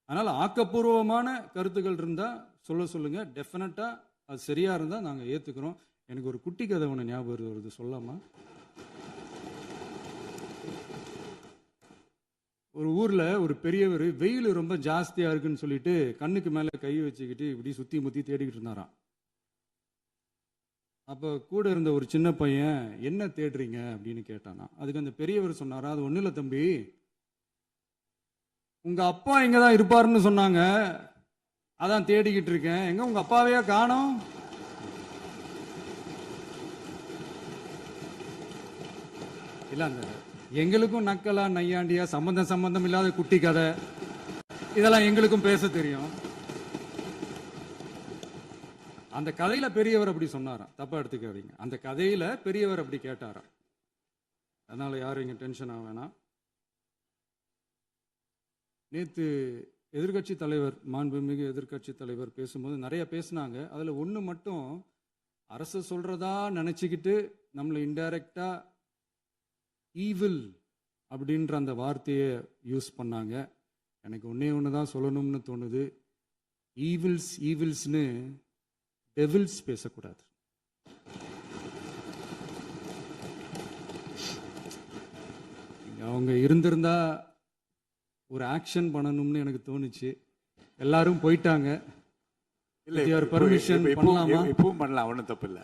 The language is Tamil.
அதனால் ஆக்கப்பூர்வமான கருத்துக்கள் இருந்தால் சொல்லுங்க. டெஃபினட்டாக அது சரியாக இருந்தால் நாங்கள் ஏற்றுக்கிறோம். எனக்கு ஒரு குட்டி கதை ஒன்று ஞாபகம் வருது, சொல்லாமா? ஒரு ஊரில் ஒரு பெரியவர் வெயில் ரொம்ப ஜாஸ்தியாக இருக்குன்னு சொல்லிட்டு கண்ணுக்கு மேலே கை வச்சுக்கிட்டு இப்படி சுற்றி முற்றி தேடிக்கிட்டு இருந்தாராம். அப்போ கூட இருந்த ஒரு சின்ன பையன், என்ன தேடுறீங்க அப்படின்னு கேட்டானா. அதுக்கு அந்த பெரியவர் சொன்னாரா, அது ஒன்றும் இல்லை தம்பி, உங்க அப்பா இங்க தான் இருப்பாருன்னு சொன்னாங்க, அதான் தேடிக்கிட்டு இருக்கேன். எங்க உங்க அப்பாவையா காணோம்? இல்ல, அந்த எங்களுக்கும் நக்கலா நையாண்டியா சம்பந்தம் இல்லாத குட்டி கதை இதெல்லாம் எங்களுக்கும் பேச தெரியும். அந்த கதையில பெரியவர் அப்படி சொன்னாராம், தப்பா எடுத்துக்காதீங்க. அந்த கதையில பெரியவர் அப்படி கேட்டாராம். அதனால யாரும் இங்க டென்ஷன் ஆக வேணாம். நேற்று எதிர்கட்சி தலைவர், மாண்புமிகு எதிர்கட்சி தலைவர் பேசும்போது நிறைய பேசினாங்க. அதில் ஒன்று மட்டும், அரசு சொல்றதா நினச்சிக்கிட்டு நம்மளை இன்டைரக்டா ஈவில் அப்படின்ற அந்த வார்த்தையை யூஸ் பண்ணாங்க. எனக்கு ஒன்று தான் சொல்லணும்னு தோணுது. ஈவில்ஸ்னு டெவில்ஸ் பேசக்கூடாது. அவங்க இருந்திருந்தா ஒரு ஆக்ஷன் பண்ணணும்னு எனக்கு தோணுச்சு. எல்லாரும் போயிட்டாங்க. இல்ல, பர்மிஷன் பண்ணலாமா? இப்பவும் பண்ணலாம், ஒன்றும் தப்பு இல்லை.